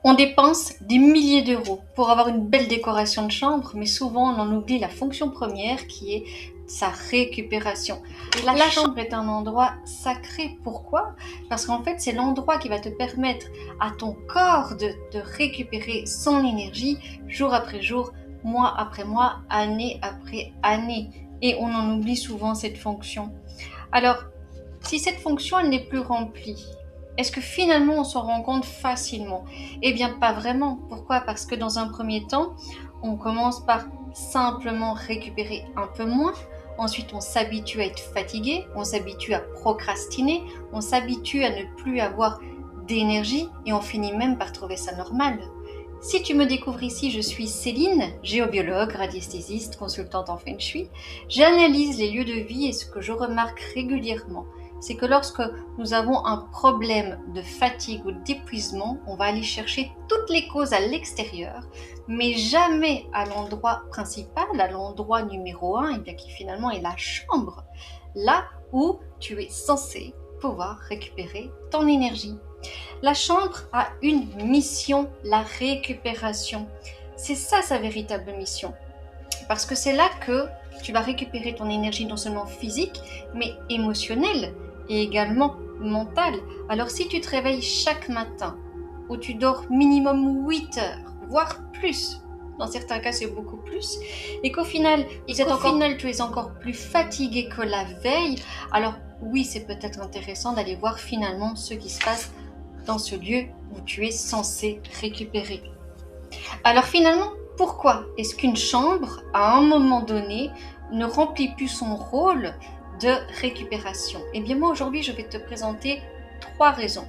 On dépense des milliers d'euros pour avoir une belle décoration de chambre, mais souvent on en oublie la fonction première qui est sa récupération. Et la chambre est un endroit sacré. Pourquoi? Parce qu'en fait, c'est l'endroit qui va te permettre à ton corps de récupérer son énergie jour après jour, mois après mois, année après année. Et on en oublie souvent cette fonction. Alors, si cette fonction elle n'est plus remplie, est-ce que finalement on s'en rend compte facilement? Eh bien, pas vraiment. Pourquoi? Parce que dans un premier temps, on commence par simplement récupérer un peu moins. Ensuite, on s'habitue à être fatigué, on s'habitue à procrastiner, on s'habitue à ne plus avoir d'énergie et on finit même par trouver ça normal. Si tu me découvres ici, je suis Céline, géobiologue, radiesthésiste, consultante en Feng Shui. J'analyse les lieux de vie et ce que je remarque régulièrement, c'est que lorsque nous avons un problème de fatigue ou d'épuisement, on va aller chercher toutes les causes à l'extérieur, mais jamais à l'endroit principal, à l'endroit numéro 1, et bien qui finalement est la chambre, là où tu es censé pouvoir récupérer ton énergie. La chambre a une mission, la récupération. C'est ça sa véritable mission. Parce que c'est là que tu vas récupérer ton énergie non seulement physique, mais émotionnelle et également mentale. Alors si tu te réveilles chaque matin, où tu dors minimum 8 heures, voire plus, dans certains cas c'est beaucoup plus, et qu'au final, tu es encore plus fatigué que la veille, alors oui, c'est peut-être intéressant d'aller voir finalement ce qui se passe dans ce lieu où tu es censé récupérer. Alors finalement, pourquoi est-ce qu'une chambre, à un moment donné, ne remplit plus son rôle de récupération? Eh bien moi aujourd'hui, je vais te présenter 3 raisons.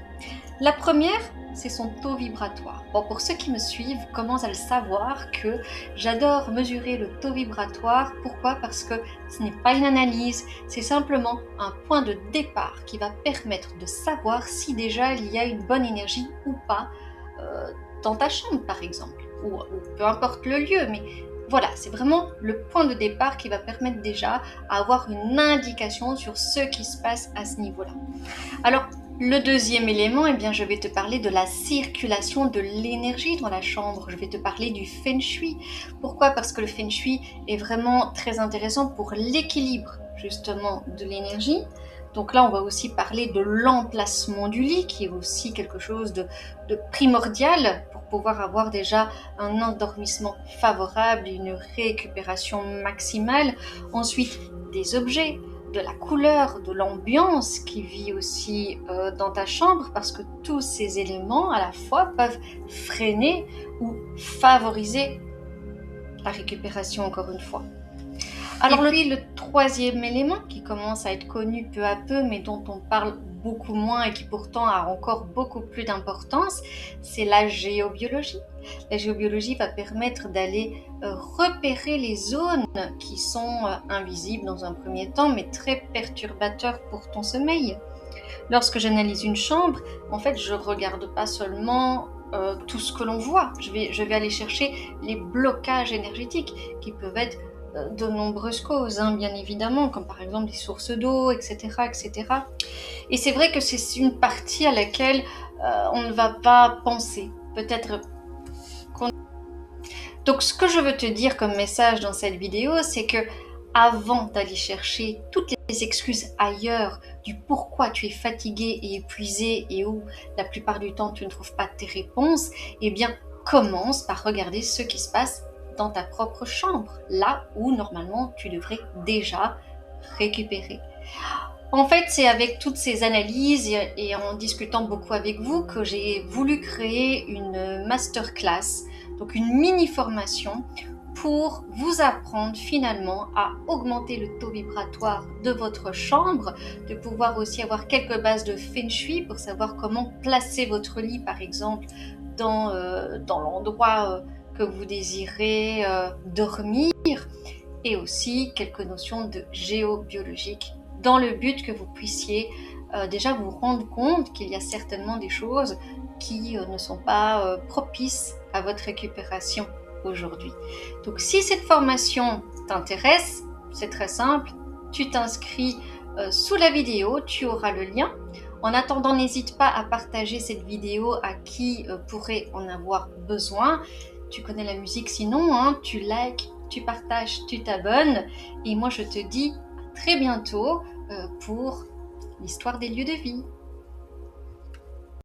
La première, c'est son taux vibratoire. Bon, pour ceux qui me suivent commencent à le savoir que j'adore mesurer le taux vibratoire. Pourquoi? Parce que ce n'est pas une analyse, c'est simplement un point de départ qui va permettre de savoir si déjà il y a une bonne énergie ou pas dans ta chambre par exemple, ou peu importe le lieu, mais voilà, c'est vraiment le point de départ qui va permettre déjà à avoir une indication sur ce qui se passe à ce niveau-là. Alors, le deuxième élément, eh bien, je vais te parler de la circulation de l'énergie dans la chambre. Je vais te parler du Feng Shui. Pourquoi? Parce que le Feng Shui est vraiment très intéressant pour l'équilibre justement de l'énergie. Donc là, on va aussi parler de l'emplacement du lit, qui est aussi quelque chose de primordial pour pouvoir avoir déjà un endormissement favorable, une récupération maximale. Ensuite, des objets, de la couleur, de l'ambiance qui vit aussi dans ta chambre, parce que tous ces éléments à la fois peuvent freiner ou favoriser la récupération encore une fois. Alors le troisième élément qui commence à être connu peu à peu, mais dont on parle beaucoup moins et qui pourtant a encore beaucoup plus d'importance, c'est la géobiologie. La géobiologie va permettre d'aller repérer les zones qui sont invisibles dans un premier temps, mais très perturbateurs pour ton sommeil. Lorsque j'analyse une chambre, en fait, je ne regarde pas seulement tout ce que l'on voit. Je vais aller chercher les blocages énergétiques qui peuvent être de nombreuses causes, hein, bien évidemment, comme par exemple des sources d'eau, etc., etc. Et c'est vrai que c'est une partie à laquelle on ne va pas penser. Peut-être qu'on... Donc, ce que je veux te dire comme message dans cette vidéo, c'est que avant d'aller chercher toutes les excuses ailleurs du pourquoi tu es fatigué et épuisé et où la plupart du temps tu ne trouves pas tes réponses, eh bien commence par regarder ce qui se passe dans ta propre chambre, là où normalement tu devrais déjà récupérer. En fait, c'est avec toutes ces analyses et en discutant beaucoup avec vous que j'ai voulu créer une masterclass, donc une mini-formation pour vous apprendre finalement à augmenter le taux vibratoire de votre chambre, de pouvoir aussi avoir quelques bases de Feng Shui pour savoir comment placer votre lit par exemple dans l'endroit que vous désirez dormir, et aussi quelques notions de géobiologique dans le but que vous puissiez déjà vous rendre compte qu'il y a certainement des choses qui ne sont pas propices à votre récupération aujourd'hui. Donc si cette formation t'intéresse, c'est très simple, tu t'inscris sous la vidéo, tu auras le lien. En attendant, n'hésite pas à partager cette vidéo à qui pourrait en avoir besoin. Tu connais la musique sinon, hein, tu likes, tu partages, tu t'abonnes. Et moi je te dis à très bientôt pour l'histoire des lieux de vie.